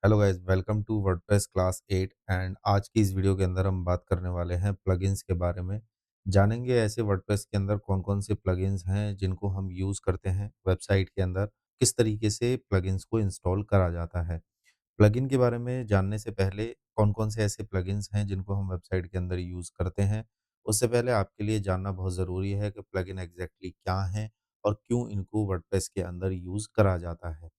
Hello guys, welcome to WordPress class 8 and आज की इस वीडियो के अंदर हम बात करने वाले हैं प्लगइन्स के बारे में। जानेंगे ऐसे वर्डप्रेस के अंदर कौन-कौन से प्लगइन्स हैं जिनको हम यूज़ करते हैं वेबसाइट के अंदर, किस तरीके से प्लगइन्स को इंस्टॉल करा जाता है। प्लगइन के बारे में जानने से पहले कौन-कौन से ऐसे प्लगइन्स हैं जिनको हम वेबसाइट के अंदर यूज़ करते हैं, उससे पहले आपके लिए जानना बहुत ज़रूरी है कि प्लगइन एग्ज़ैक्टली क्या हैं और क्यों इनको वर्डप्रेस के अंदर यूज़ करा जाता है।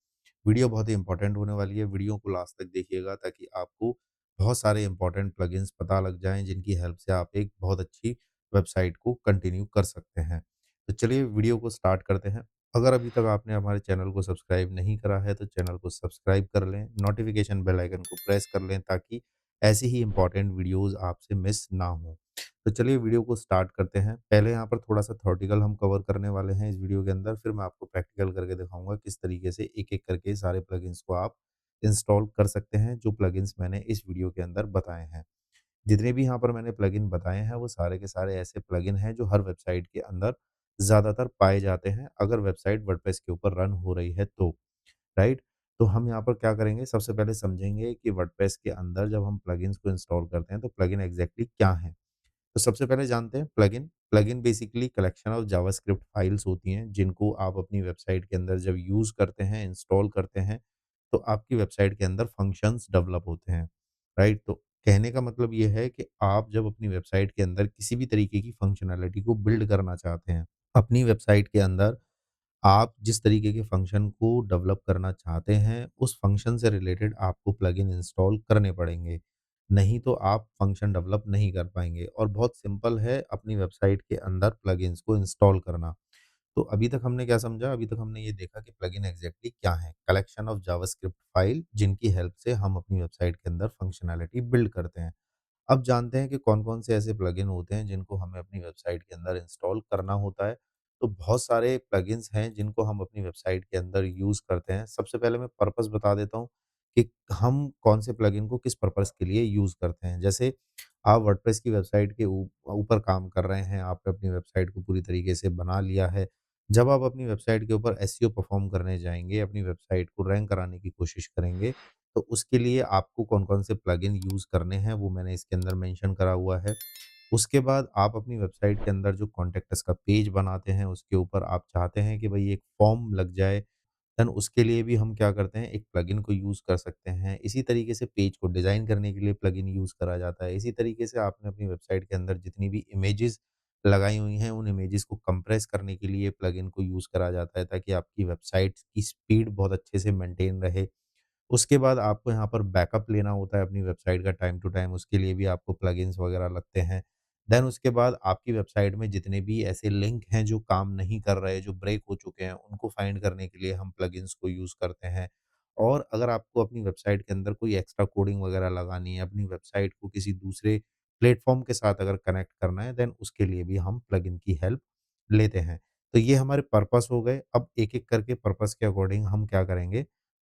वीडियो बहुत ही इंपॉर्टेंट होने वाली है, वीडियो को लास्ट तक देखिएगा ताकि आपको बहुत सारे इंपॉर्टेंट प्लगइन्स पता लग जाएँ जिनकी हेल्प से आप एक बहुत अच्छी वेबसाइट को कंटिन्यू कर सकते हैं। तो चलिए वीडियो को स्टार्ट करते हैं। अगर अभी तक आपने हमारे चैनल को सब्सक्राइब नहीं करा है तो चैनल को सब्सक्राइब कर लें, नोटिफ़िकेशन बेल आइकन को प्रेस कर लें ताकि ऐसी ही इंपॉर्टेंट वीडियोज़ आपसे मिस ना हो। तो चलिए वीडियो को स्टार्ट करते हैं। पहले यहाँ पर थोड़ा-सा थ्योरेटिकल हम कवर करने वाले हैं इस वीडियो के अंदर, फिर मैं आपको प्रैक्टिकल करके दिखाऊँगा किस तरीके से एक-एक करके सारे प्लगइन्स को आप इंस्टॉल कर सकते हैं, जो प्लगइन्स मैंने इस वीडियो के अंदर बताए हैं। जितने भी यहाँ पर मैंने प्लगइन बताए हैं, वो सारे के सारे ऐसे प्लगइन हैं जो हर वेबसाइट के अंदर ज़्यादातर पाए जाते हैं, अगर वेबसाइट वर्डप्रेस के ऊपर रन हो रही है तो, राइट? तो हम यहाँ पर क्या करेंगे, सबसे पहले समझेंगे कि वर्डप्रेस के अंदर जब हम प्लगइन्स को इंस्टॉल करते हैं, तो प्लगइन एग्ज़ैक्टली क्या है? तो सबसे पहले जानते हैं plugin. Plugin basically collection of JavaScript files होती हैं, जिनको आप अपनी वेबसाइट के अंदर जब यूज़ करते हैं, इंस्टॉल करते हैं, तो आपकी वेबसाइट के अंदर फंक्शंस डेवलप होते हैं, राइट? तो कहने का मतलब ये है कि आप जब अपनी वेबसाइट के अंदर किसी भी तरीके की फंक्शनैलिटी को बिल्ड करना चाहते हैं, अपनी वेबसाइट के अंदर आप जिस तरीके के फंक्शन को डेवलप करना चाहते हैं, उस फंक्शन से रिलेटेड आपको प्लगइन इंस्टॉल करने पड़ेंगे। नहीं तो आप फंक्शन डेवलप नहीं कर पाएँगे और बहुत सिंपल है अपनी वेबसाइट के अंदर प्लगइन्स को इंस्टॉल करना। तो अभी तक हमने क्या समझा? अभी तक हमने ये देखा कि प्लगइन एग्ज़ैक्टली क्या है? कलेक्शन ऑफ जावास्क्रिप्ट फाइल जिनकी हेल्प से हम अपनी वेबसाइट के अंदर फंक्शनैलिटी बिल्ड करते हैं। अब जानते हैं कि कौन-कौन से ऐसे प्लगइन होते हैं जिनको हमें अपनी वेबसाइट के अंदर इंस्टॉल करना होता है। तो बहुत सारे प्लगइन्स हैं जिनको हम अपनी वेबसाइट के अंदर यूज़ करते हैं। सबसे पहले मैं पर्पस बता देता हूँ कि हम कौन से प्लगइन को किस पर्पस के लिए यूज़ करते हैं। जैसे आप वर्डप्रेस की वेबसाइट के ऊपर काम कर रहे हैं, आपने अपनी वेबसाइट को पूरी तरीके से बना लिया है। जब आप अपनी वेबसाइट के ऊपर एसईओ परफ़ॉर्म करने जाएँगे, अपनी वेबसाइट को रैंक कराने की कोशिश करेंगे, तो उसके लिए आपको कौन-कौन से प्लगइन यूज़ करने हैं, वो मैंने इसके अंदर मेंशन करा हुआ है। उसके बाद आप अपनी वेबसाइट के अंदर जो कॉन्टैक्ट अस का पेज बनाते हैं, उसके ऊपर आप चाहते हैं कि भई एक फॉर्म लग जाए, देन उसके लिए भी हम क्या करते हैं, एक प्लगइन को यूज़ कर सकते हैं। इसी तरीके से पेज को डिज़ाइन करने के लिए प्लगइन यूज़ करा जाता है। इसी तरीके से आपने अपनी वेबसाइट के अंदर जितनी भी इमेजेस लगाई हुई हैं, उन इमेजेस को कंप्रेस करने के लिए प्लगइन को यूज़ करा जाता है, ताकि आपकी वेबसाइट की स्पीड बहुत अच्छे से मेंटेन रहे। उसके बाद आपको यहाँ पर बैकअप लेना होता है अपनी वेबसाइट का टाइम टू टाइम, उसके लिए भी आपको प्लगइन्स वगैरह लगते हैं। देन उसके बाद आपकी वेबसाइट में जितने भी ऐसे लिंक हैं जो काम नहीं कर रहे, जो ब्रेक हो चुके हैं, उनको फाइंड करने के लिए हम प्लगइन्स को यूज़ करते हैं। और अगर आपको अपनी वेबसाइट के अंदर कोई एक्स्ट्रा कोडिंग वगैरह लगानी है, अपनी वेबसाइट को किसी दूसरे प्लेटफ़ॉर्म के साथ अगर कनेक्ट करना है, देन उसके लिए भी हम प्लगइन की हेल्प लेते हैं। तो ये हमारे पर्पस हो गए। अब एक-एक करके पर्पस के अकॉर्डिंग हम क्या करेंगे,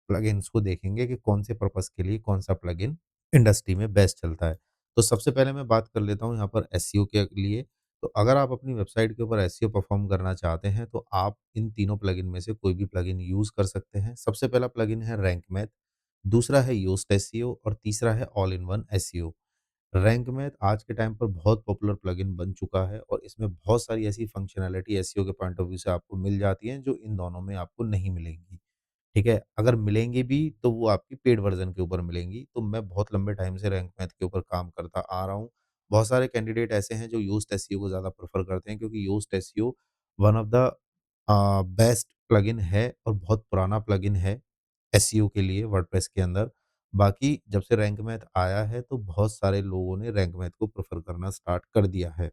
प्लगइन्स को देखेंगे कि कौन से पर्पस के लिए कौन-सा प्लगइन इंडस्ट्री में बेस्ट चलता है। तो सबसे पहले मैं बात कर लेता हूँ यहाँ पर एसईओ के लिए। तो अगर आप अपनी वेबसाइट के ऊपर एसईओ परफ़ॉर्म करना चाहते हैं, तो आप इन तीनों प्लगइन में से कोई भी प्लगइन यूज़ कर सकते हैं। सबसे पहला प्लगइन है रैंक मैथ, दूसरा है योस्ट एसईओ और तीसरा है all in one SEO. Rank math आज के टाइम पर बहुत पॉपुलर प्लगइन बन चुका है और इसमें बहुत सारी ऐसी फंक्शनैलिटी एसईओ के पॉइंट ऑफ व्यू से आपको मिल जाती हैं, जो इन दोनों में आपको नहीं मिलेंगी। ठीक है? अगर मिलेंगी भी तो वो आपकी पेड वर्ज़न के ऊपर मिलेंगी। तो मैं बहुत लंबे टाइम से रैंक मैथ के ऊपर काम करता आ रहा हूँ। बहुत सारे कैंडिडेट ऐसे हैं जो योस्ट एसईओ को ज़्यादा प्रेफ़र करते हैं, क्योंकि Yoast SEO one of the best plugin है और बहुत पुराना प्लगइन है एसईओ के लिए वर्डप्रेस के अंदर। बाकी जब से रैंक मैथ आया है तो बहुत सारे लोगों ने रैंक मैथ को प्रेफ़र करना स्टार्ट कर दिया है।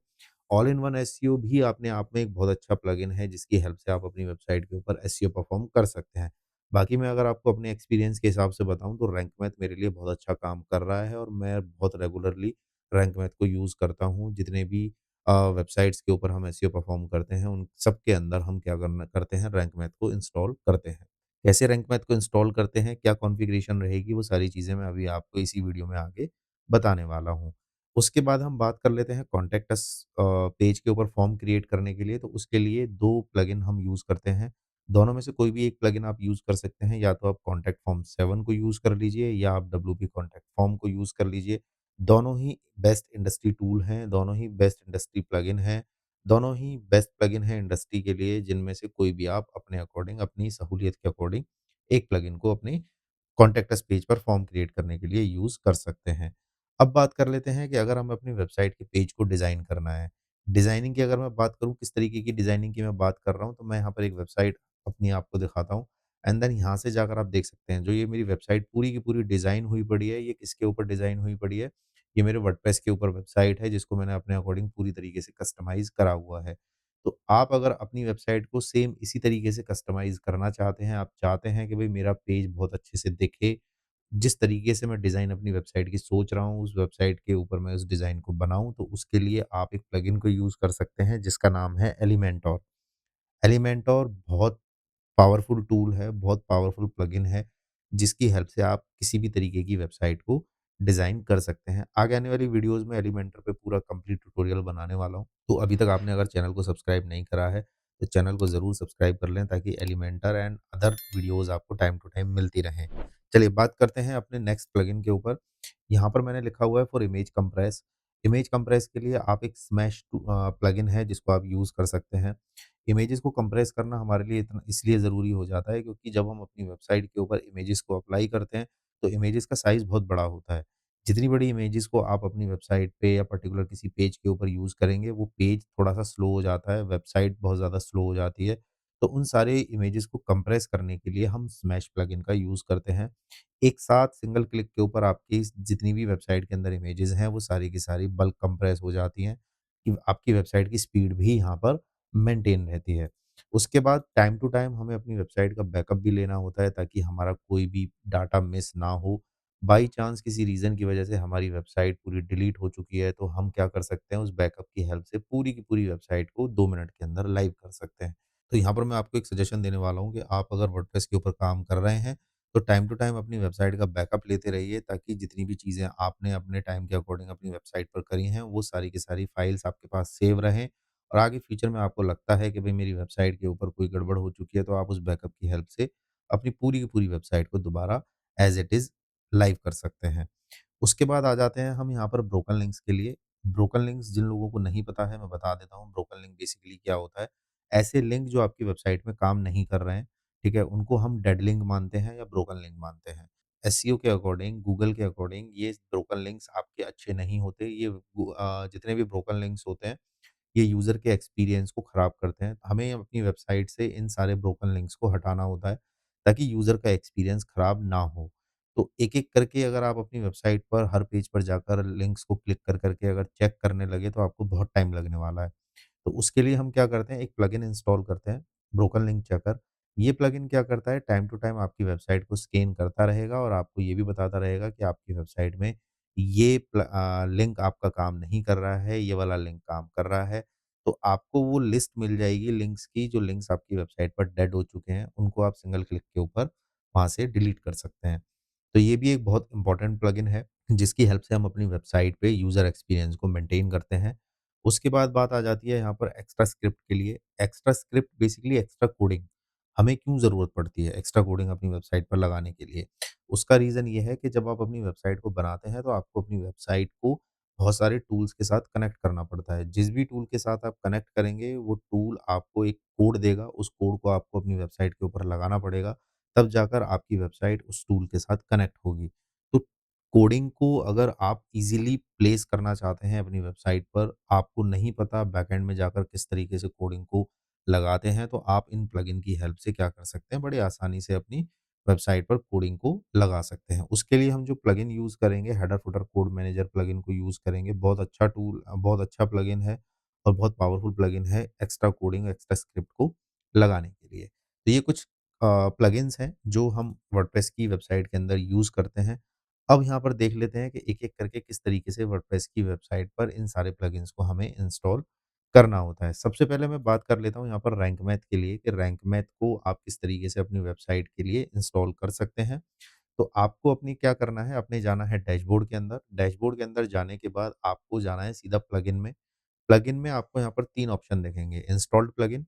ऑल इन वन एसईओ भी अपने आप में एक बहुत अच्छा प्लगइन है, जिसकी हेल्प से आप अपनी वेबसाइट के ऊपर एसईओ परफ़ॉर्म कर सकते हैं। बाकी मैं अगर आपको अपने एक्सपीरियंस के हिसाब से बताऊँ, तो रैंक मैथ मेरे लिए बहुत अच्छा काम कर रहा है और मैं बहुत रेगुलरली रैंक मैथ को यूज़ करता हूँ। जितने भी वेबसाइट्स के ऊपर हम एसईओ परफ़ॉर्म करते हैं, उन सब के अंदर हम क्या करना करते हैं, रैंक मैथ को इंस्टॉल करते हैं। कैसे रैंक मैथ को इंस्टॉल करते हैं, क्या कॉन्फ़िगरेशन रहेगी, वो सारी चीज़ें मैं अभी आपको इसी वीडियो में आगे बताने वाला हूँ। उसके बाद हम बात कर लेते हैं कॉन्टैक्ट अस पेज के ऊपर फॉर्म क्रिएट करने के लिए, तो उसके लिए 2 प्लगइन हम यूज़ करते हैं। दोनों में से कोई भी एक प्लगइन आप यूज़ कर सकते हैं, या तो आप कॉन्टैक्ट फॉर्म 7 को यूज़ कर लीजिए या आप डब्ल्यूपी कॉन्टैक्ट फॉर्म को यूज़ कर लीजिए। दोनों ही बेस्ट इंडस्ट्री टूल हैं, दोनों ही बेस्ट इंडस्ट्री प्लगइन हैं, दोनों ही बेस्ट प्लगइन हैं इंडस्ट्री के लिए, जिनमें से कोई भी आप अपने अकॉर्डिंग, अपनी सहूलियत के अकॉर्डिंग एक प्लगइन को अपने कॉन्टैक्ट अस पेज पर फॉर्म क्रिएट करने के लिए यूज़ कर सकते हैं। अब बात कर लेते हैं कि अगर हमें अपनी वेबसाइट के पेज को डिज़ाइन करना है। डिज़ाइनिंग की अगर मैं बात करूँ, किस तरीके की डिज़ाइनिंग की मैं बात कर रहा हूँ, तो मैं यहाँ पर एक वेबसाइट अपनी आपको दिखाता हूँ, एंड देन यहाँ से जाकर आप देख सकते हैं, जो ये मेरी वेबसाइट पूरी की पूरी डिज़ाइन हुई पड़ी है, ये किसके ऊपर डिज़ाइन हुई पड़ी है? ये मेरे वर्डप्रेस के ऊपर वेबसाइट है, जिसको मैंने अपने अकॉर्डिंग पूरी तरीके से कस्टमाइज़ करा हुआ है। तो आप अगर अपनी वेबसाइट को सेम इसी तरीके से कस्टमाइज़ करना चाहते हैं, आप चाहते हैं कि भई मेरा पेज बहुत अच्छे से दिखे, जिस तरीके से मैं डिज़ाइन अपनी वेबसाइट की सोच रहा हूँ, उस वेबसाइट के ऊपर मैं उस डिज़ाइन को बनाऊँ, तो उसके लिए आप एक प्लगइन को यूज़ कर सकते हैं, जिसका नाम है एलिमेंटोर। एलिमेंटोर बहुत पावरफुल टूल है, बहुत पावरफुल प्लगइन है, जिसकी हेल्प से आप किसी भी तरीके की वेबसाइट को डिज़ाइन कर सकते हैं। आगे आने वाली वीडियोज़ में एलिमेंटर पे पूरा कंप्लीट ट्यूटोरियल बनाने वाला हूँ। तो अभी तक आपने अगर चैनल को सब्सक्राइब नहीं करा है, तो चैनल को ज़रूर सब्सक्राइब कर लें, ताकि एलिमेंटर एंड अदर वीडियोज़ आपको टाइम टू टाइम मिलती रहें। चलिए बात करते हैं अपने नेक्स्ट प्लगइन के ऊपर। यहाँ पर मैंने लिखा हुआ है for image compress. Image compress के लिए आप एक प्लगइन है, जिसको आप यूज़ कर सकते हैं। इमेजेस को कंप्रेस करना हमारे लिए इतना इसलिए ज़रूरी हो जाता है, क्योंकि जब हम अपनी वेबसाइट के ऊपर इमेजेस को अप्लाई करते हैं, तो इमेजेस का साइज़ बहुत बड़ा होता है। जितनी बड़ी इमेजेस को आप अपनी वेबसाइट पे या पर्टिकुलर किसी पेज के ऊपर यूज़ करेंगे, वो पेज थोड़ा-सा स्लो हो जाता है, वेबसाइट बहुत ज़्यादा स्लो हो जाती है। तो उन सारे इमेजेस को कंप्रेस करने के लिए हम स्मैश प्लगइन का यूज़ करते हैं। एक साथ सिंगल क्लिक के ऊपर आपकी जितनी भी वेबसाइट के अंदर इमेजेस हैं, वो सारी की सारी बल्क कंप्रेस हो जाती हैं, कि आपकी वेबसाइट की स्पीड भी यहाँ पर मेंटेन रहती है। उसके बाद टाइम टू टाइम हमें अपनी वेबसाइट का बैकअप भी लेना होता है, ताकि हमारा कोई भी डाटा मिस ना हो। बाई चांस किसी रीज़न की वजह से हमारी वेबसाइट पूरी डिलीट हो चुकी है, तो हम क्या कर सकते हैं, उस बैकअप की हेल्प से पूरी की पूरी वेबसाइट को 2 मिनट के अंदर लाइव कर सकते हैं। तो यहाँ पर मैं आपको एक सजेशन देने वाला हूँ कि आप अगर वर्डप्रेस के ऊपर काम कर रहे हैं, तो टाइम टू टाइम अपनी वेबसाइट का बैकअप लेते रहिए, ताकि जितनी भी चीज़ें आपने अपने टाइम के अकॉर्डिंग अपनी वेबसाइट पर करी हैं, वो सारी की सारी फाइल्स आपके पास सेव रहें, और आगे फ्यूचर में आपको लगता है कि भई मेरी वेबसाइट के ऊपर कोई गड़बड़ हो चुकी है, तो आप उस बैकअप की हेल्प से अपनी पूरी की पूरी वेबसाइट को दोबारा एज़ इट इज़ लाइव कर सकते हैं। उसके बाद आ जाते हैं हम यहाँ पर ब्रोकन लिंक्स के लिए। ब्रोकन लिंक्स जिन लोगों को नहीं पता है, मैं बता देता हूँ ब्रोकन लिंक बेसिकली क्या होता है। ऐसे लिंक जो आपकी वेबसाइट में काम नहीं कर रहे हैं, ठीक है? उनको हम डेड लिंक मानते हैं या ब्रोकन लिंक मानते हैं। एसईओ के अकॉर्डिंग, गूगल के अकॉर्डिंग ये ब्रोकन लिंक्स आपके अच्छे नहीं होते। ये जितने भी ब्रोकन लिंक्स होते हैं, ये यूज़र के एक्सपीरियंस को ख़राब करते हैं। हमें अपनी वेबसाइट से इन सारे ब्रोकन लिंक्स को हटाना होता है, ताकि यूज़र का एक्सपीरियंस ख़राब ना हो। तो एक-एक करके अगर आप अपनी वेबसाइट पर हर पेज पर जाकर लिंक्स को क्लिक कर के अगर चेक करने लगे, तो आपको बहुत टाइम लगने वाला है। तो उसके लिए हम क्या करते हैं, एक प्लगइन इंस्टॉल करते हैं, ब्रोकन लिंक चेकर। ये प्लगइन क्या करता है, टाइम टू टाइम आपकी वेबसाइट को स्कैन करता रहेगा, और आपको ये भी बताता रहेगा कि आपकी वेबसाइट में ये लिंक आपका काम नहीं कर रहा है, ये वाला लिंक काम कर रहा है। तो आपको वो लिस्ट मिल जाएगी लिंक्स की, जो लिंक्स आपकी वेबसाइट पर डेड हो चुके हैं, उनको आप सिंगल क्लिक के ऊपर वहाँ से डिलीट कर सकते हैं। तो ये भी एक बहुत इम्पोर्टेंट प्लगइन है, जिसकी हेल्प से हम अपनी वेबसाइट पे यूज़र एक्सपीरियंस को मेंटेन करते हैं। उसके बाद बात आ जाती है यहाँ पर एक्स्ट्रा स्क्रिप्ट के लिए। Extra script basically extra coding. हमें क्यों ज़रूरत पड़ती है एक्स्ट्रा कोडिंग अपनी वेबसाइट पर लगाने के लिए? उसका रीज़न ये है कि जब आप अपनी वेबसाइट को बनाते हैं, तो आपको अपनी वेबसाइट को बहुत सारे टूल्स के साथ कनेक्ट करना पड़ता है। जिस भी टूल के साथ आप कनेक्ट करेंगे, वो टूल आपको एक कोड देगा, उस कोड को आपको अपनी वेबसाइट के ऊपर लगाना पड़ेगा, तब जाकर आपकी वेबसाइट उस टूल के साथ कनेक्ट होगी। तो कोडिंग को अगर आप ईज़िली प्लेस करना चाहते हैं अपनी वेबसाइट पर, आपको नहीं पता बैकएंड में जाकर किस तरीके से कोडिंग को लगाते हैं, तो आप इन प्लगइन की हेल्प से क्या कर सकते हैं, बड़े आसानी से अपनी वेबसाइट पर कोडिंग को लगा सकते हैं। उसके लिए हम जो प्लगइन यूज़ करेंगे, header footer code manager plugin को यूज़ करेंगे। बहुत अच्छा टूल, बहुत अच्छा प्लगइन है, और बहुत पावरफुल प्लगइन है एक्स्ट्रा कोडिंग, एक्स्ट्रा स्क्रिप्ट को लगाने के लिए। तो ये कुछ प्लगइन्स हैं जो हम वर्डप्रेस की वेबसाइट के अंदर यूज़ करते हैं। अब यहाँ पर देख लेते हैं कि एक-एक करके किस तरीके से वर्डप्रेस की वेबसाइट पर इन सारे प्लगइन्स को हमें इंस्टॉल करना होता है। सबसे पहले मैं बात कर लेता हूँ यहाँ पर रैंक मैथ के लिए, कि रैंक मैथ को आप किस तरीके से अपनी वेबसाइट के लिए इंस्टॉल कर सकते हैं। तो आपको अपनी क्या करना है, अपने जाना है डैशबोर्ड के अंदर। डैशबोर्ड के अंदर जाने के बाद आपको जाना है सीधा प्लगइन में। प्लगइन में आपको यहाँ पर 3 ऑप्शन दिखेंगे, इंस्टॉल्ड प्लगइन,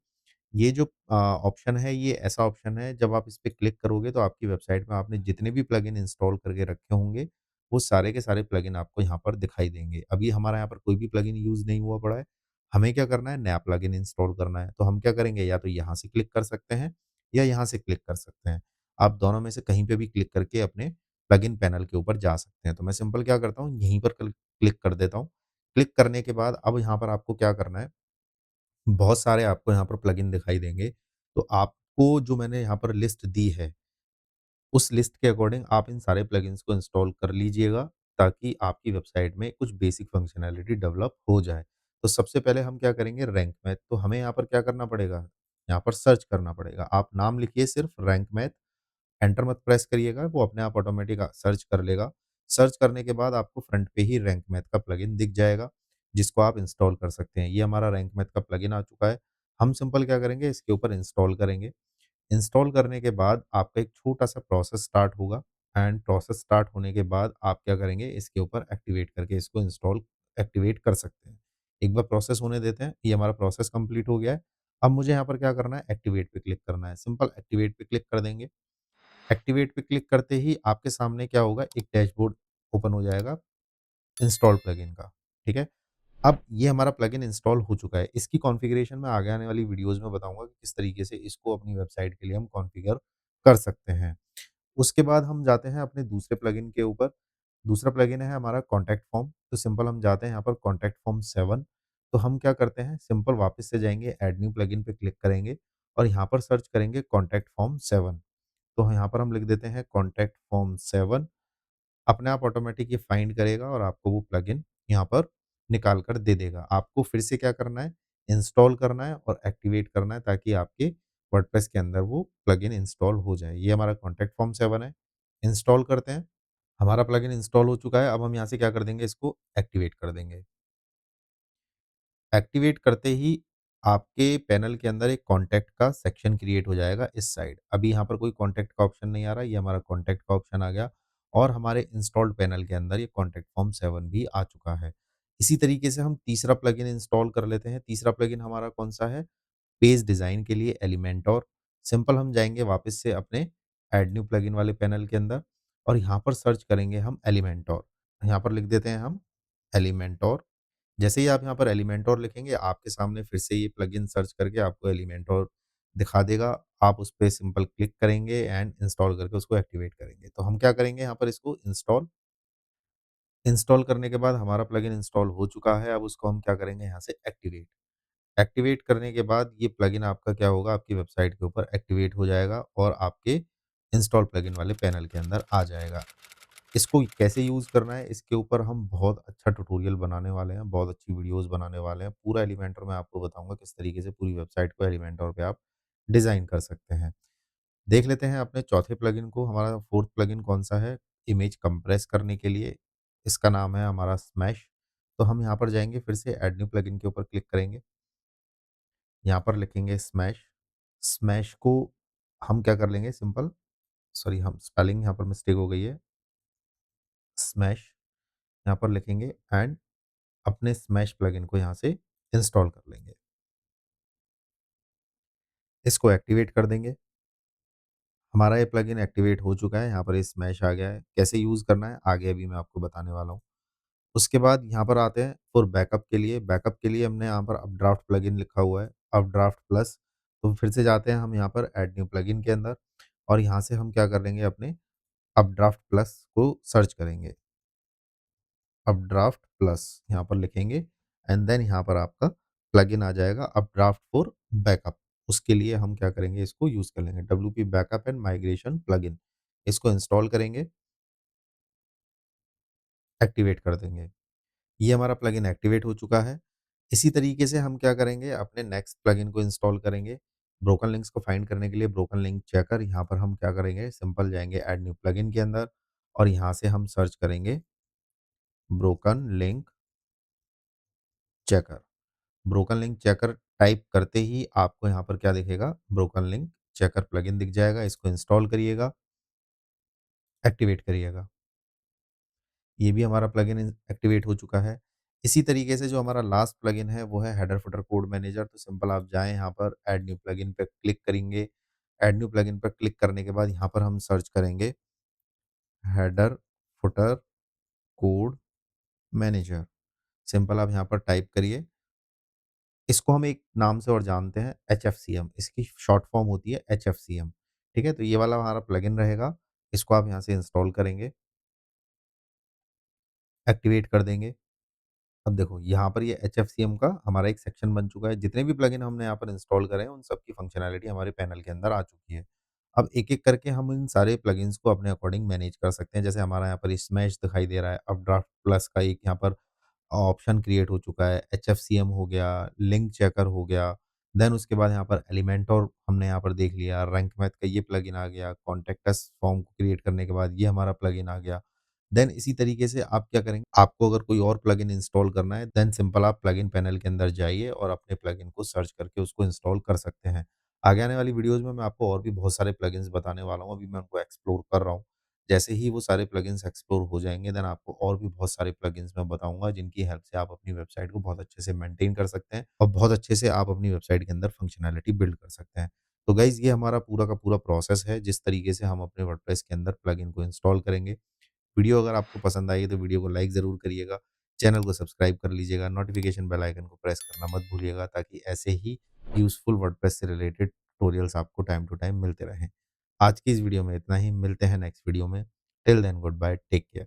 ये जो ऑप्शन है, ये ऐसा ऑप्शन है, जब आप इस पे क्लिक करोगे तो आपकी वेबसाइट में आपने जितने भी प्लगइन इंस्टॉल करके रखे होंगे, वो सारे के सारे प्लगइन आपको यहाँ पर दिखाई देंगे। अभी हमारा यहाँ पर कोई भी प्लगइन यूज़ नहीं हुआ पड़ा है। हमें क्या करना है, नया प्लगइन इंस्टॉल करना है। तो हम क्या करेंगे, या तो यहाँ से क्लिक कर सकते हैं या यहाँ से क्लिक कर सकते हैं। आप दोनों में से कहीं पे भी क्लिक करके अपने प्लगइन पैनल के ऊपर जा सकते हैं। तो मैं सिंपल क्या करता हूँ, यहीं पर क्लिक कर देता हूँ। क्लिक करने के बाद अब यहाँ पर आपको क्या करना है, बहुत सारे आपको यहाँ पर प्लगइन दिखाई देंगे। तो आपको जो मैंने यहाँ पर लिस्ट दी है, उस लिस्ट के अकॉर्डिंग आप इन सारे प्लगइन्स को इंस्टॉल कर लीजिएगा, ताकि आपकी वेबसाइट में कुछ बेसिक फंक्शनैलिटी डेवलप हो जाए। तो सबसे पहले हम क्या करेंगे, रैंक मैथ। तो हमें यहाँ पर क्या करना पड़ेगा, यहाँ पर सर्च करना पड़ेगा। आप नाम लिखिए सिर्फ रैंक मैथ, एंटर मत प्रेस करिएगा, वो अपने आप ऑटोमेटिक सर्च कर लेगा। सर्च करने के बाद आपको फ्रंट पे ही रैंक मैथ का प्लगइन दिख जाएगा, जिसको आप इंस्टॉल कर सकते हैं। ये हमारा रैंक मैथ का प्लगइन आ चुका है। हम सिंपल क्या करेंगे, इसके ऊपर इंस्टॉल करेंगे। इंस्टॉल करने के बाद आपका एक छोटा-सा प्रोसेस स्टार्ट होगा, एंड प्रोसेस स्टार्ट होने के बाद आप क्या करेंगे, इसके ऊपर एक्टिवेट करके इसको इंस्टॉल एक्टिवेट कर सकते हैं। एक बार प्रोसेस होने देते हैं, ये हमारा प्रोसेस कंप्लीट हो गया है। अब मुझे यहाँ पर क्या करना है, एक्टिवेट पे क्लिक करना है। सिंपल एक्टिवेट पे क्लिक कर देंगे। एक्टिवेट पे क्लिक करते ही आपके सामने क्या होगा, एक डैशबोर्ड ओपन हो जाएगा इंस्टॉल प्लगइन का, ठीक है? अब ये हमारा प्लगइन इंस्टॉल हो चुका है। इसकी कॉन्फ़िगरेशन मैं आगे आने वाली वीडियोज़ में बताऊँगा कि किस तरीके से इसको अपनी वेबसाइट के लिए हम कॉन्फ़िगर कर सकते हैं। उसके बाद हम जाते हैं अपने दूसरे प्लगइन के ऊपर। दूसरा प्लगइन है हमारा कॉन्टैक्ट फ़ॉर्म। तो सिंपल हम जाते हैं यहाँ पर कॉन्टैक्ट फ़ॉर्म 7। तो हम क्या करते हैं, सिंपल वापस से जाएँगे, ऐड न्यू प्लगइन पे क्लिक करेंगे और यहाँ पर सर्च करेंगे कॉन्टैक्ट फ़ॉर्म 7। तो यहाँ पर हम लिख देते हैं कॉन्टैक्ट फ़ॉर्म 7। अपने आप ऑटोमेटिक ये फाइंड करेगा और आपको वो प्लगइन यहाँ पर निकाल कर दे देगा। आपको फिर से क्या करना है, इंस्टॉल करना है और एक्टिवेट करना है, ताकि आपके वर्डप्रेस के अंदर वो प्लगइन इंस्टॉल हो जाए। ये हमारा कॉन्टैक्ट फ़ॉर्म 7 है। इंस्टॉल करते हैं। हमारा प्लगइन इंस्टॉल हो चुका है। अब हम यहाँ से क्या कर देंगे, इसको एक्टिवेट कर देंगे। एक्टिवेट करते ही आपके पैनल के अंदर एक कॉन्टैक्ट का सेक्शन क्रिएट हो जाएगा इस साइड। अभी यहाँ पर कोई कॉन्टैक्ट का ऑप्शन नहीं आ रहा, ये हमारा कॉन्टैक्ट का ऑप्शन आ गया और हमारे इंस्टॉल्ड पैनल के अंदर ये कॉन्टैक्ट फॉर्म 7 भी आ चुका है। इसी तरीके से हम तीसरा प्लगइन इंस्टॉल कर लेते हैं। तीसरा प्लगइन हमारा कौन-सा है? पेज डिज़ाइन के लिए एलिमेंटोर। सिंपल हम जाएँगे वापस से अपने ऐड न्यू प्लगइन वाले पैनल के अंदर और यहाँ पर सर्च करेंगे हम एलिमेंटोर। यहाँ पर लिख देते हैं हम एलिमेंटोर। जैसे ही आप यहाँ पर एलिमेंटोर लिखेंगे, आपके सामने फिर से ये प्लगइन सर्च करके आपको एलिमेंटोर दिखा देगा। आप उस पे सिंपल क्लिक करेंगे एंड इंस्टॉल करके उसको एक्टिवेट करेंगे। तो हम क्या करेंगे, यहाँ पर इसको इंस्टॉल इंस्टॉल करने के बाद हमारा प्लगइन इंस्टॉल हो चुका है। अब उसको हम क्या करेंगे, यहाँ से एक्टिवेट। एक्टिवेट करने के बाद ये प्लगइन आपका क्या होगा, आपकी वेबसाइट के ऊपर एक्टिवेट हो जाएगा और आपके इंस्टॉल प्लगइन वाले पैनल के अंदर आ जाएगा। इसको कैसे यूज़ करना है, इसके ऊपर हम बहुत अच्छा ट्यूटोरियल बनाने वाले हैं, बहुत अच्छी वीडियोज़ बनाने वाले हैं। पूरा एलिमेंटर मैं आपको बताऊँगा किस तरीके से पूरी वेबसाइट को एलिमेंटर पे आप डिज़ाइन कर सकते हैं। देख लेते हैं अपने चौथे प्लगइन को, हमारा 4th प्लगइन कौन-सा है, इमेज कंप्रेस करने के लिए। इसका नाम है हमारा स्मैश। तो हम यहाँ पर जाएँगे, फिर से ऐड न्यू प्लगइन के ऊपर क्लिक करेंगे। यहाँ पर लिखेंगे स्मैश। स्मैश को हम क्या कर लेंगे, सिंपल सॉरी हम स्पेलिंग यहाँ पर मिस्टेक हो गई है। स्मैश यहाँ पर लिखेंगे एंड अपने स्मैश प्लगइन को यहाँ से इंस्टॉल कर लेंगे। इसको एक्टिवेट कर देंगे। हमारा ये प्लगइन एक्टिवेट हो चुका है, यहाँ पर ये स्मैश आ गया है। कैसे यूज़ करना है, आगे अभी मैं आपको बताने वाला हूँ। उसके बाद यहाँ पर आते हैं फॉर बैकअप के लिए। बैकअप के लिए हमने यहाँ पर अपड्राफ्ट प्लगइन लिखा हुआ है, अपड्राफ्ट प्लस। तो फिर से जाते हैं हम यहाँ पर ऐड न्यू प्लगइन के अंदर और यहाँ से हम क्या कर लेंगे, अपने अपड्राफ्ट प्लस को सर्च करेंगे। अपड्राफ्ट प्लस यहाँ पर लिखेंगे एंड देन यहाँ पर आपका प्लगइन आ जाएगा अपड्राफ्ट फॉर बैकअप। उसके लिए हम क्या करेंगे, इसको यूज़ कर लेंगे, WP backup and migration plugin. इसको इंस्टॉल करेंगे, एक्टिवेट कर देंगे। ये हमारा प्लगइन एक्टिवेट हो चुका है। इसी तरीके से हम क्या करेंगे, अपने नेक्स्ट प्लगइन को इंस्टॉल करेंगे। ब्रोकन लिंक्स को फाइंड करने के लिए ब्रोकन लिंक चेकर, यहाँ पर हम क्या करेंगे, सिंपल जाएँगे ऐड न्यू प्लगइन के अंदर और यहाँ से हम सर्च करेंगे broken link checker. Broken link checker type करते ही आपको यहाँ पर क्या दिखेगा, ब्रोकन लिंक चेकर प्लगइन दिख जाएगा। इसको इंस्टॉल करिएगा, एक्टिवेट करिएगा। ये भी हमारा प्लगइन एक्टिवेट हो चुका है। इसी तरीके से जो हमारा लास्ट प्लगइन है वो है हेडर फुटर कोड मैनेजर। तो सिंपल आप जाएँ यहाँ पर ऐड न्यू प्लगइन पे क्लिक करेंगे। ऐड न्यू प्लगइन पे क्लिक करने के बाद यहाँ पर हम सर्च करेंगे header footer code manager. Simple आप यहाँ पर टाइप करिए। इसको हम एक नाम से और जानते हैं एचएफसीएम, इसकी शॉर्ट फॉर्म होती है एचएफसीएम। ठीक है? तो ये वाला हमारा प्लगइन रहेगा। इसको आप यहाँ से इंस्टॉल करेंगे, एक्टिवेट कर देंगे। अब देखो यहाँ पर ये एचएफसीएम का हमारा एक सेक्शन बन चुका है। जितने भी प्लगइन हमने यहाँ पर इंस्टॉल करे हैं, उन सब की फंक्शनैलिटी हमारे पैनल के अंदर आ चुकी है। अब एक-एक करके हम इन सारे प्लगइन्स को अपने अकॉर्डिंग मैनेज कर सकते हैं। जैसे हमारा यहाँ पर स्मैश दिखाई दे रहा है, अपड्राफ्ट प्लस का एक यहाँ पर ऑप्शन क्रिएट हो चुका है, एचएफसीएम हो गया, लिंक चेकर हो गया, देन उसके बाद यहाँ पर एलिमेंटर हमने यहाँ पर देख लिया, रैंक मैथ का ये प्लगइन आ गया, कॉन्टैक्ट अस फॉर्म को क्रिएट करने के बाद ये हमारा प्लगइन आ गया। देन इसी तरीके से आप क्या करेंगे, आपको अगर कोई और प्लगइन इंस्टॉल करना है, देन सिंपल आप प्लगइन पैनल के अंदर जाइए और अपने प्लगइन को सर्च करके उसको इंस्टॉल कर सकते हैं। आगे आने वाली वीडियोज़ में मैं आपको और भी बहुत सारे प्लगइन्स बताने वाला हूँ, अभी मैं उनको एक्सप्लोर कर रहा हूँ। जैसे ही वो सारे प्लगइन्स एक्सप्लोर हो जाएँगे, देन आपको और भी बहुत सारे प्लगइन्स मैं बताऊँगा, जिनकी हेल्प से आप अपनी वेबसाइट को बहुत अच्छे से मेंटेन कर सकते हैं और बहुत अच्छे से आप अपनी वेबसाइट के अंदर फंक्शनैलिटी बिल्ड कर सकते हैं। तो गाइज़, ये हमारा पूरा का पूरा प्रोसेस है, जिस तरीके से हम अपने वर्डप्रेस के अंदर प्लगइन को इंस्टॉल करेंगे। वीडियो अगर आपको पसंद आई है तो वीडियो को लाइक ज़रूर करिएगा, चैनल को सब्सक्राइब कर लीजिएगा, नोटिफ़िकेशन बेल आइकन को प्रेस करना मत भूलिएगा, ताकि ऐसे ही यूज़फुल वर्डप्रेस से रिलेटेड ट्यूटोरियल्स आपको टाइम टू टाइम मिलते रहें। आज की इस वीडियो में इतना ही, मिलते हैं नेक्स्ट वीडियो में। Till then goodbye, take care.